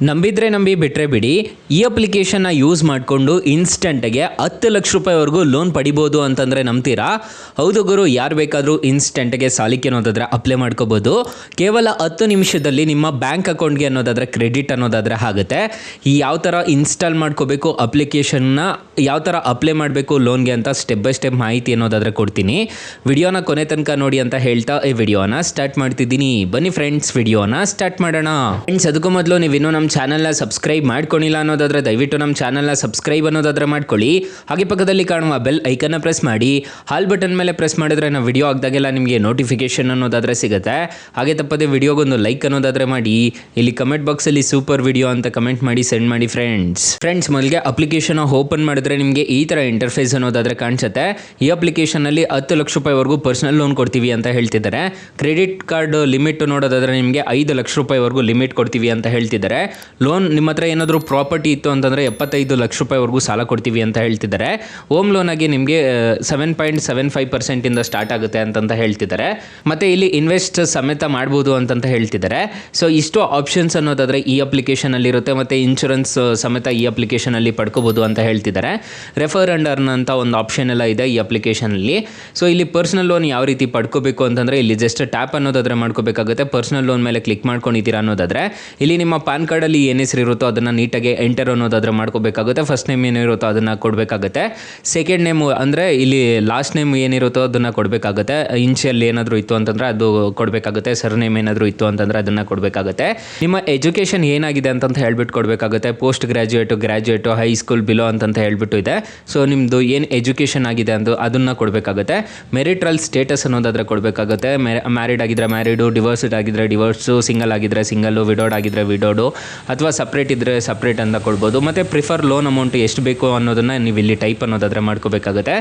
ನಂಬಿದ್ರೆ ನಂಬಿ ಬಿಟ್ಟರೆ ಬಿಡಿ, ಈ ಅಪ್ಲಿಕೇಶನ್ನ ಯೂಸ್ ಮಾಡಿಕೊಂಡು ಇನ್ಸ್ಟೆಂಟ್ಗೆ 10 ಲಕ್ಷ ರೂಪಾಯಿವರೆಗೂ ಲೋನ್ ಪಡಿಬೋದು ಅಂತಂದರೆ ನಂಬ್ತೀರಾ? ಹೌದು ಗುರು, ಯಾರು ಬೇಕಾದರೂ ಇನ್ಸ್ಟೆಂಟ್ಗೆ ಸಾಲಕ್ಕೆ ಅನ್ನೋದಾದರೆ ಅಪ್ಲೈ ಮಾಡ್ಕೋಬೋದು. ಕೇವಲ 10 ನಿಮಿಷದಲ್ಲಿ ನಿಮ್ಮ ಬ್ಯಾಂಕ್ ಅಕೌಂಟ್ಗೆ ಅನ್ನೋದಾದರೆ ಕ್ರೆಡಿಟ್ ಅನ್ನೋದಾದರೆ ಆಗುತ್ತೆ. ಈ ಯಾವ ಥರ ಇನ್ಸ್ಟಾಲ್ ಮಾಡ್ಕೋಬೇಕು ಅಪ್ಲಿಕೇಶನ್ನ, ಯಾವ ಥರ ಅಪ್ಲೈ ಮಾಡಬೇಕು ಲೋನ್ಗೆ ಅಂತ ಸ್ಟೆಪ್ ಬೈ ಸ್ಟೆಪ್ ಮಾಹಿತಿ ಅನ್ನೋದಾದರೆ ಕೊಡ್ತೀನಿ. ವಿಡಿಯೋನ ಕೊನೆ ತನಕ ನೋಡಿ ಅಂತ ಹೇಳ್ತಾ ಈ ವಿಡಿಯೋನ ಸ್ಟಾರ್ಟ್ ಮಾಡ್ತಿದ್ದೀನಿ. ಬನ್ನಿ ಫ್ರೆಂಡ್ಸ್, ವಿಡಿಯೋನ ಸ್ಟಾರ್ಟ್ ಮಾಡೋಣ. ಫ್ರೆಂಡ್ಸ್, ಅದಕ್ಕೂ ಮೊದಲು ನೀವಿನ್ನೂ ನಮ್ಮ ಚಾನಲ್ನ ಸಬ್ಸ್ಕ್ರೈಬ್ ಮಾಡ್ಕೊಂಡಿಲ್ಲ ಅನ್ನೋದಾದರೆ ದಯವಿಟ್ಟು ನಮ್ಮ ಚಾನಲ್ನ ಸಬ್ಸ್ಕ್ರೈಬ್ ಅನ್ನೋದಾದರೆ ಮಾಡ್ಕೊಳ್ಳಿ. ಹಾಗೆ ಪಕ್ಕದಲ್ಲಿ ಕಾಣುವ ಬೆಲ್ ಐಕನ್ನ ಪ್ರೆಸ್ ಮಾಡಿ, ಹಾಲ್ ಬಟನ್ ಮೇಲೆ ಪ್ರೆಸ್ ಮಾಡಿದ್ರೆ ನಾವು ವಿಡಿಯೋ ಹಾಕಿದಾಗೆಲ್ಲ ನಿಮಗೆ ನೋಟಿಫಿಕೇಶನ್ ಅನ್ನೋದಾದರೆ ಸಿಗುತ್ತೆ. ಹಾಗೆ ತಪ್ಪದೆ ವಿಡಿಯೋಗೊಂದು ಲೈಕ್ ಅನ್ನೋದಾದರೆ ಮಾಡಿ. ಇಲ್ಲಿ ಕಮೆಂಟ್ ಬಾಕ್ಸಲ್ಲಿ ಸೂಪರ್ ವಿಡಿಯೋ ಅಂತ ಕಮೆಂಟ್ ಮಾಡಿ ಸೆಂಡ್ ಮಾಡಿ ಫ್ರೆಂಡ್ಸ್. ಮೊದಲಿಗೆ ಅಪ್ಲಿಕೇಶನ್ ಓಪನ್ ಮಾಡಿದ್ರೆ ನಿಮಗೆ ಈ ಥರ ಇಂಟರ್ಫೇಸ್ ಅನ್ನೋದಾದರೆ ಕಾಣಿಸುತ್ತೆ. ಈ ಅಪ್ಲಿಕೇಶನಲ್ಲಿ 10 ಲಕ್ಷ ರೂಪಾಯಿವರೆಗೂ ಪರ್ಸನಲ್ ಲೋನ್ ಕೊಡ್ತೀವಿ ಅಂತ ಹೇಳ್ತಿದ್ದಾರೆ. ಕ್ರೆಡಿಟ್ ಕಾರ್ಡ್ ಲಿಮಿಟ್ ನೋಡೋದಾದರೆ ನಿಮಗೆ 5 ಲಕ್ಷ ರೂಪಾಯಿವರೆಗೂ ಲಿಮಿಟ್ ಕೊಡ್ತೀವಿ ಅಂತ ಹೇಳ್ತಿದ್ದಾರೆ. ಲೋನ್ ನಿಮ್ಮ ಹತ್ರ ಏನಾದರೂ ಪ್ರಾಪರ್ಟಿ ಇತ್ತು ಅಂತಂದರೆ 75 ಲಕ್ಷ ರೂಪಾಯಿವರೆಗೂ ಸಾಲ ಕೊಡ್ತೀವಿ ಅಂತ ಹೇಳ್ತಿದ್ದಾರೆ. ಹೋಮ್ ಲೋನ್ ಆಗಿ ನಿಮಗೆ 7.75% ಸ್ಟಾರ್ಟ್ ಆಗುತ್ತೆ ಅಂತ ಹೇಳ್ತಿದ್ದಾರೆ. ಮತ್ತು ಇಲ್ಲಿ ಇನ್ವೆಸ್ಟ್ ಸಮೇತ ಮಾಡ್ಬೋದು ಅಂತ ಹೇಳ್ತಿದ್ದಾರೆ. ಸೊ ಇಷ್ಟು ಆಪ್ಷನ್ಸ್ ಅನ್ನೋದಾದರೆ ಈ ಅಪ್ಲಿಕೇಶನಲ್ಲಿ ಇರುತ್ತೆ. ಮತ್ತು ಇನ್ಶೂರೆನ್ಸ್ ಸಮೇತ ಈ ಅಪ್ಲಿಕೇಶನಲ್ಲಿ ಪಡ್ಕೋಬೋದು ಅಂತ ಹೇಳ್ತಿದ್ದಾರೆ. ರೆಫರ್ ಅಂಡ್ ಅರ್ನ್ ಅಂತ ಒಂದು ಆಪ್ಷನ್ ಎಲ್ಲ ಇದೆ ಈ ಅಪ್ಲಿಕೇಶನಲ್ಲಿ. ಸೊ ಇಲ್ಲಿ ಪರ್ಸನಲ್ ಲೋನ್ ಯಾವ ರೀತಿ ಪಡ್ಕೋಬೇಕು ಅಂತಂದರೆ ಇಲ್ಲಿ ಜಸ್ಟ್ ಟ್ಯಾಪ್ ಅನ್ನೋದಾದರೆ ಮಾಡ್ಕೋಬೇಕಾಗುತ್ತೆ. ಪರ್ಸನಲ್ ಲೋನ್ ಮೇಲೆ ಕ್ಲಿಕ್ ಮಾಡ್ಕೊಂಡಿದ್ದೀರಾ ಅನ್ನೋದಾದರೆ ಇಲ್ಲಿ ನಿಮ್ಮ ಪಾನ್ ಕಾರ್ಡಲ್ಲಿ ಏನು ಹೆಸರು ಇರುತ್ತೋ ಅದನ್ನು ನೀಟಾಗಿ ಎಂಟರ್ ಅನ್ನೋದಾದರೆ ಮಾಡ್ಕೋಬೇಕಾಗುತ್ತೆ. ಫಸ್ಟ್ ನೇಮ್ ಏನಿರುತ್ತೋ ಅದನ್ನು ಕೊಡಬೇಕಾಗುತ್ತೆ. ಸೆಕೆಂಡ್ ನೇಮು ಅಂದರೆ ಇಲ್ಲಿ ಲಾಸ್ಟ್ ನೇಮ್ ಏನಿರುತ್ತೋ ಅದನ್ನು ಕೊಡಬೇಕಾಗುತ್ತೆ. ಇನ್ಷಿಯಲ್ ಏನಾದರೂ ಇತ್ತು ಅಂತಂದರೆ ಅದು ಕೊಡಬೇಕಾಗುತ್ತೆ. ಸರ್ ನೇಮ್ ಏನಾದರೂ ಇತ್ತು ಅಂತಂದರೆ ಅದನ್ನು ಕೊಡಬೇಕಾಗುತ್ತೆ. ನಿಮ್ಮ ಎಜುಕೇಷನ್ ಏನಾಗಿದೆ ಅಂತ ಹೇಳ್ಬಿಟ್ಟು ಕೊಡಬೇಕಾಗುತ್ತೆ. ಪೋಸ್ಟ್ ಗ್ರ್ಯಾಜುಯೇಟು ಹೈಸ್ಕೂಲ್ ಬಿಲೋ ಅಂತ ಹೇಳ್ಬಿಟ್ಟು ಇದೆ. ಸೊ ನಿಮ್ಮದು ಏನು ಎಜುಕೇಷನ್ ಆಗಿದೆ ಅದನ್ನು ಕೊಡಬೇಕಾಗುತ್ತೆ. ಮೆರಿಟ್ರಲ್ ಸ್ಟೇಟಸ್ ಅನ್ನೋದಾದರೆ ಕೊಡಬೇಕಾಗುತ್ತೆ. ಮ್ಯಾರಿಡ್ ಆಗಿದ್ದರೆ ಮ್ಯಾರಿಡು, ಡಿವೋರ್ಸ್ಡ್ ಆಗಿದ್ದರೆ ಡಿವೋರ್ಸು, ಸಿಂಗಲ್ ಆಗಿದ್ದರೆ ಸಿಂಗಲ್ಲು, ವಿಡೋಡ್ ಆಗಿದ್ದರೆ ವಿಡೋಡು, ಅಥವಾ ಸಪ್ರೇಟ್ ಇದ್ದರೆ ಸಪ್ರೇಟ್ ಅಂತ ಕೊಡ್ಬೋದು. ಮತ್ತು ಪ್ರಿಫರ್ ಲೋನ್ ಅಮೌಂಟ್ ಎಷ್ಟು ಬೇಕು ಅನ್ನೋದನ್ನು ನೀವು ಇಲ್ಲಿ ಟೈಪ್ ಅನ್ನೋದಾದರೆ ಮಾಡ್ಕೋಬೇಕಾಗುತ್ತೆ.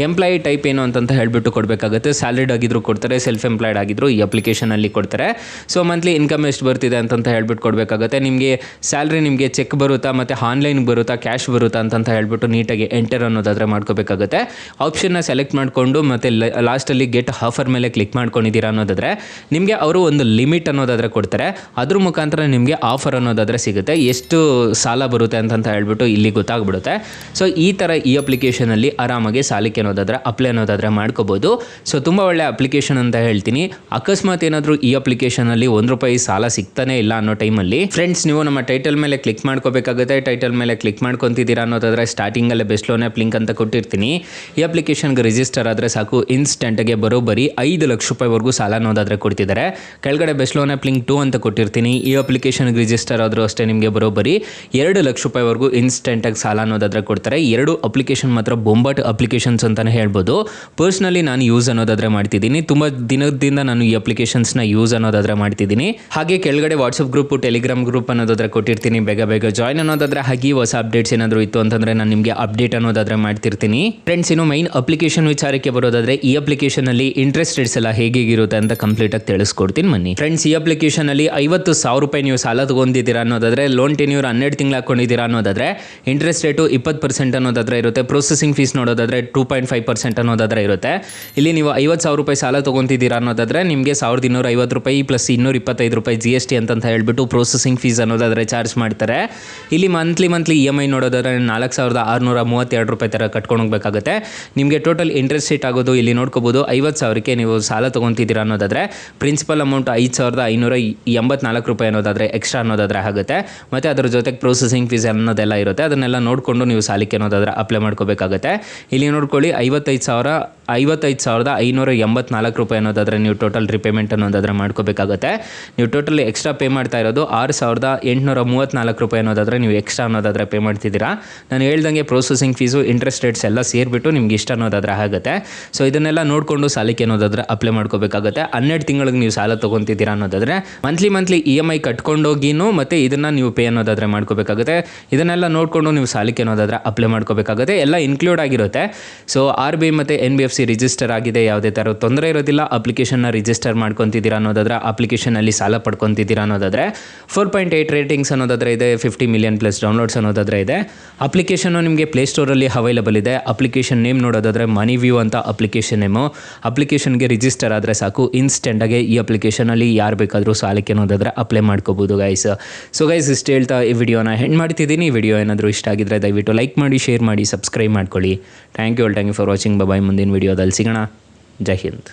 ಎಂಪ್ಲಾಯಿ ಟೈಪ್ ಏನು ಅಂತ ಹೇಳ್ಬಿಟ್ಟು ಕೊಡಬೇಕಾಗುತ್ತೆ. ಸ್ಯಾಲರಿಡ್ ಆಗಿದ್ರು ಕೊಡ್ತಾರೆ, ಸೆಲ್ಫ್ ಎಂಪ್ಲಾಯ್ಡ್ ಆಗಿದ್ರು ಈ ಅಪ್ಲಿಕೇಶನಲ್ಲಿ ಕೊಡ್ತಾರೆ. ಸೊ ಮಂತ್ಲಿ ಇನ್ಕಮ್ ಎಷ್ಟು ಬರ್ತಿದೆ ಅಂತ ಹೇಳ್ಬಿಟ್ಟು ಕೊಡಬೇಕಾಗುತ್ತೆ. ನಿಮಗೆ ಸ್ಯಾಲ್ರಿ ನಿಮಗೆ ಚೆಕ್ ಬರುತ್ತಾ, ಮತ್ತು ಆನ್ಲೈನ್ ಬರುತ್ತಾ, ಕ್ಯಾಶ್ ಬರುತ್ತಾ ಅಂತ ಹೇಳ್ಬಿಟ್ಟು ನೀಟಾಗಿ ಎಂಟರ್ ಅನ್ನೋದಾದರೆ ಮಾಡ್ಕೋಬೇಕಾಗುತ್ತೆ. ಆಪ್ಷನ್ನ ಸೆಲೆಕ್ಟ್ ಮಾಡಿಕೊಂಡು ಮತ್ತು ಲಾಸ್ಟಲ್ಲಿ ಗೆಟ್ ಆಫರ್ ಮೇಲೆ ಕ್ಲಿಕ್ ಮಾಡ್ಕೊಂಡಿದ್ದೀರಾ ಅನ್ನೋದಾದರೆ ನಿಮಗೆ ಅವರು ಒಂದು ಲಿಮಿಟ್ ಅನ್ನೋದಾದರೆ ಕೊಡ್ತಾರೆ. ಅದ್ರ ಮುಖಾಂತರ ನಿಮಗೆ ಆಫರ್ ಅನ್ನೋದಾದರೆ ಸಿಗುತ್ತೆ, ಎಷ್ಟು ಸಾಲ ಬರುತ್ತೆ ಅಂತ ಹೇಳ್ಬಿಟ್ಟು ಇಲ್ಲಿ ಗೊತ್ತಾಗ್ಬಿಡುತ್ತೆ. ಸೊ ಈ ಥರ ಈ ಅಪ್ಲಿಕೇಶನಲ್ಲಿ ಆರಾಮಾಗಿ ಸಾಲಕ್ಕೆ ಅನ್ನೋದಾದರೆ ಅಪ್ಲೈ ಅನ್ನೋದಾದರೆ ಮಾಡ್ಕೋಬೋದು. ಸೊ ತುಂಬ ಒಳ್ಳೆ ಅಪ್ಲಿಕೇಶನ್ ಅಂತ ಹೇಳ್ತೀನಿ. ಅಕಸ್ಮಾತ್ ಏನಾದರೂ ಈ ಅಪ್ಲಿಕೇಶನಲ್ಲಿ ₹1 ಸಾಲ ಸಿಗ್ತಾನೆ ಇಲ್ಲ ಅನ್ನೋ ಟೈಮಲ್ಲಿ ಫ್ರೆಂಡ್ಸ್, ನೀವು ನಮ್ಮ ಟೈಟಲ್ ಮೇಲೆ ಕ್ಲಿಕ್ ಮಾಡ್ಕೋಬೇಕಾಗುತ್ತೆ. ಟೈಟಲ್ ಮೇಲೆ ಕ್ಲಿಕ್ ಮಾಡ್ಕೊತಿದ್ದೀರಾ ಅನ್ನೋದಾದರೆ ಸ್ಟಾರ್ಟಿಂಗಲ್ಲೇ ಬೆಸ್ಟ್ ಲೋನ್ ಆ್ಯಪ್ ಲಿಂಕ್ ಅಂತ ಕೊಟ್ಟಿರ್ತೀನಿ. ಈ ಅಪ್ಲಿಕೇಶನ್ಗೆ ರಿಜಿಸ್ಟರ್ ಆದರೆ ಸಾಕು, ಇನ್ಸ್ಟೆಂಟ್ಗೆ ಬರೋಬ್ಬರಿ 5 ಲಕ್ಷ ರೂಪಾಯಿವರೆಗೂ ಸಾಲ ಅನ್ನೋದಾದರೆ ಕೊಡ್ತಿದ್ದಾರೆ. ಕೆಳಗಡೆ ಬೆಸ್ಟ್ ಲೋನ್ ಆ್ಯಪ್ ಲಿಂಕ್ 2 ಅಂತ ಕೊಟ್ಟಿರ್ತೀನಿ. ಈ ಅಪ್ಲಿಕೇಶನ್ಗೆ ರಿಜಿಸ್ಟರ್ ಆದರೂ ಅಷ್ಟೇ ನಿಮಗೆ ಬರೋಬ್ಬರಿ 2 ಲಕ್ಷ ರೂಪಾಯಿವರೆಗೂ ಇನ್ಸ್ಟೆಂಟಾಗಿ ಸಾಲ ಅನ್ನೋದಾದರೆ ಕೊಡ್ತಾರೆ. 2 ಅಪ್ಲಿಕೇಶನ್ ಮಾತ್ರ ಬೊಂಬಾಟ್ ಅಪ್ಲಿಕೇಶನ್ಸ್ ಅಂತಲೇ ಹೇಳ್ಬೋದು. ಪರ್ಸ್ನಲಿ ನಾನು ಯೂಸ್ ಅನ್ನೋದಾದರೆ ಮಾಡ್ತಿದ್ದೀನಿ. ತುಂಬ ದಿನದಿಂದ ನಾನು ಈ ಅಪ್ಲಿಕೇಶನ್ಸ್ನ ಯೂಸ್ ಅನ್ನೋದಾದರೆ ಮಾಡ್ತಿದ್ದೀನಿ. ಹಾಗೆ ಕೆಳಗಡೆ ವಾಟ್ಸಪ್ ಗ್ರೂಪು, ಟೆಲಿಗ್ರಾಮ್ ಗ್ರೂಪ್ ಅನ್ನೋದಾದರೆ ಕೊಟ್ಟಿರ್ತೀನಿ. ಬೇಗ ಜಾಯ್ನ್ ಅನ್ನೋದಾದರೆ ಹಾಗೆ ಹೊಸ ಅಪ್ಡೇಟ್ಸ್ ಏನಾದರೂ ಇತ್ತು ಅಂತಂದರೆ ನಾನು ನಿಮಗೆ ಅಪ್ಡೇಟ್ ಅನ್ನೋದಾದರೆ ಮಾಡ್ತಿರ್ತೀನಿ. ಫ್ರೆಂಡ್ಸ್, ಇನ್ನು ಮೈನ್ ಅಪ್ಲಿಕೇಶನ್ ವಿಚಾರಕ್ಕೆ ಬರೋದಾದರೆ ಈ ಅಪ್ಲಿಕೇಶನಲ್ಲಿ ಇಂಟ್ರೆಸ್ಟ್ ರೇಟ್ಸ್ ಎಲ್ಲ ಹೇಗಿರುತ್ತೆ ಅಂತ ಕಂಪ್ಲೀಟಾಗಿ ತಿಳಿಸ್ಕೊಡ್ತೀನಿ ಬನ್ನಿ. ಫ್ರೆಂಡ್ಸ್, ಈ ಅಪ್ಲಿಕೇಶನಲ್ಲಿ 50,000 ರೂಪಾಯಿ ನೀವು ಸಾಲ ತಗೊಂಡಿದ್ದೀರಾ ಅನ್ನೋದಾದರೆ, ಲೋನ್ ಟೆನ್ಯೂರ್ 12 ತಿಂಗಳು ಹಾಕೊಂಡಿದ್ದೀರಾ ಅನ್ನೋದಾದರೆ ಇಂಟ್ರೆಸ್ಟ್ ರೇಟು 20% ಅನ್ನೋದಾದರೆ ಇರುತ್ತೆ. ಪ್ರೊಸೆಸಿಂಗ್ ಫೀಸ್ ನೋಡೋದಾದರೆ 2.5% ಅನ್ನೋದಾದರೆ ಇರುತ್ತೆ. ಇಲ್ಲಿ ನೀವು 50,000 ರೂಪಾಯಿ ಸಾಲ ತೊಗೊತಿದ್ದೀರಾ ಅನ್ನೋದಾದರೆ ನಿಮಗೆ ₹1,250 ಪ್ಲಸ್ ₹225 GST ಅಂತ ಹೇಳ್ಬಿಟ್ಟು ಪ್ರೊಸೆಸಿಂಗ್ ಫೀಸ್ ಅನ್ನೋದಾದರೆ ಚಾರ್ಜ್ ಮಾಡ್ತಾರೆ. ಇಲ್ಲಿ ಮಂತ್ಲಿ EMI ನೋಡೋದಾದರೆ ₹4,632 ಥರ ಕಟ್ಕೊಂಡು ಹೋಗಬೇಕಾಗುತ್ತೆ. ನಿಮಗೆ ಟೋಟಲ್ ಇಂಟ್ರೆಸ್ಟ್ ರೇಟ್ ಆಗೋದು ಇಲ್ಲಿ ನೋಡ್ಕೋಬೋದು. 50,000ಕ್ಕೆ ನೀವು ಸಾಲ ತೊಗೊತಿದ್ದೀರಾ ಅನ್ನೋದಾದರೆ ಪ್ರಿನ್ಸಿಪಲ್ ಅಮೌಂಟ್ ₹5,584 ಅನ್ನೋದಾದರೆ ಎಕ್ಸ್ಟ್ರಾ ಅನ್ನೋದಾದರೆ ಆಗುತ್ತೆ. ಮತ್ತು ಅದರ ಜೊತೆಗೆ ಪ್ರೊಸೆಸಿಂಗ್ ಫೀಸ್ ಅನ್ನೋದೆಲ್ಲ ಇರುತ್ತೆ. ಅದನ್ನೆಲ್ಲ ನೋಡಿಕೊಂಡು ನೀವು ಸಾಲಕ್ಕೆ ಅನ್ನೋದಾದರೆ ಅಪ್ಲೈ ಮಾಡ್ಕೋಬೇಕಾಗುತ್ತೆ. ಇಲ್ಲಿ ನೋಡ್ಕೊಳ್ಳಿ, ₹55,584 ಅನ್ನೋದಾದರೆ ನೀವು ಟೋಟಲ್ ರಿಪೇಮೆಂಟ್ ಅನ್ನೋದಾದರೆ ಮಾಡ್ಕೋಬೇಕಾಗುತ್ತೆ. ನೀವು ಟೋಟಲ್ ಎಕ್ಸ್ಟ್ರಾ ಪೇ ಮಾಡ್ತಾ ಇರೋದು ₹6,834 ಅನ್ನೋದಾದರೆ ನೀವು ಎಕ್ಸ್ಟ್ರಾ ಅನ್ನೋದಾದರೆ ಪೇ ಮಾಡ್ತಿದ್ದೀರಾ. ನಾನು ಹೇಳ್ದಂಗೆ ಪ್ರೊಸೆಸಿಂಗ್ ಫೀಸು, ಇಂಟ್ರೆಸ್ಟ್ ರೇಟ್ಸ್ ಎಲ್ಲ ಸೇರಿಬಿಟ್ಟು ನಿಮ್ಗೆ ಇಷ್ಟ ಅನ್ನೋದಾದರೆ ಆಗುತ್ತೆ. ಸೊ ಇದನ್ನೆಲ್ಲ ನೋಡಿಕೊಂಡು ಸಾಲಕ್ಕೆ ಅನ್ನೋದಾದರೆ ಅಪ್ಲೈ ಮಾಡ್ಕೋಬೇಕಾಗುತ್ತೆ. 12 ತಿಂಗಳಿಗೆ ನೀವು ಸಾಲ ತೊಗೊತಿದ್ದೀರಾ ಅನ್ನೋದಾದರೆ ಮಂತ್ಲಿ EMI ಕಟ್ಕೊಂಡೋಗಿನೂ ಮತ್ತು ಇದನ್ನು ನೀವು ಪೇ ಅನ್ನೋದಾದರೆ ಮಾಡ್ಕೋಬೇಕಾಗುತ್ತೆ. ಇದನ್ನೆಲ್ಲ ನೋಡಿಕೊಂಡು ನೀವು ಸಾಲಕ್ಕೆ ಅನ್ನೋದಾದರೆ ಅಪ್ಲೈ ಮಾಡ್ಕೋಬೇಕಾಗುತ್ತೆ. ಎಲ್ಲ ಇನ್ಕ್ಲೂಡ್ ಆಗಿರುತ್ತೆ. ಸೊ RBI ಮತ್ತು NBFC NBFC ರಿಜಿಸ್ಟರ್ ಆಗಿದೆ, ಯಾವುದೇ ಥರ ತೊಂದರೆ ಇರೋದಿಲ್ಲ, ಅಪ್ಲಿಕೇಶನ್ನ ರಿಜಿಸ್ಟರ್ ಮಾಡ್ಕೊತಿದ್ದೀರಾ ಅನ್ನೋದಾದರೆ, ಅಪ್ಲಿಕೇಶನಲ್ಲಿ ಸಾಲ ಪಡ್ಕೊತಿದ್ದೀರಾ ಅನ್ನೋದಾದರೆ 4.8 ರೇಟಿಂಗ್ಸ್ ಅನ್ನೋದಾದರೆ ಇದೆ, 50 ಮಿಲಿಯನ್ ಪ್ಲಸ್ ಡೌನ್ಲೋಡ್ಸ್ ಅನ್ನೋದಾದರೆ ಇದೆ. ಅಪ್ಲಿಕೇಶನ್ನು ನಿಮಗೆ ಪ್ಲೇಸ್ಟೋರಲ್ಲಿ ಅವೈಲಬಲ್ ಇದೆ. ಅಪ್ಲಿಕೇಶನ್ ನೇಮ್ ನೋಡೋದಾದರೆ ಮನಿ ವ್ಯೂ ಅಂತ ಅಪ್ಲಿಕೇಶನ್ ನೇಮು. ಅಪ್ಲಿಕೇಶನ್ಗೆ ರಿಜಿಸ್ಟರ್ ಆದರೆ ಸಾಕು, ಇನ್ಸ್ಟೆಂಟಾಗಿ ಈ ಅಪ್ಲಿಕೇಶನಲ್ಲಿ ಯಾರು ಬೇಕಾದರೂ ಸಾಲಕ್ಕೆ ಅನ್ನೋದಾದರೆ ಅಪ್ಲೈ ಮಾಡ್ಕೋಬೋದು ಗೈಸ್. ಸೊ ಗೈಸ್, ಇಷ್ಟು ಹೇಳ್ತಾ ಈ ವಿಡಿಯೋನ ಎಂಡ್ ಮಾಡ್ತಿದ್ದೀನಿ. ವಿಡಿಯೋ ಏನಾದರೂ ಇಷ್ಟ ಆಗಿದ್ರೆ ದಯವಿಟ್ಟು ಲೈಕ್ ಮಾಡಿ, ಶೇರ್ ಮಾಡಿ, ಸಬ್ಸ್ಕ್ರೈಬ್ ಮಾಡ್ಕೊಳ್ಳಿ. Thank you for watching. Bye. ಮುಂದಿನ ವಿಡಿಯೋದಲ್ಲಿ ಸಿಗೋಣ. ಜೈ ಹಿಂದ್.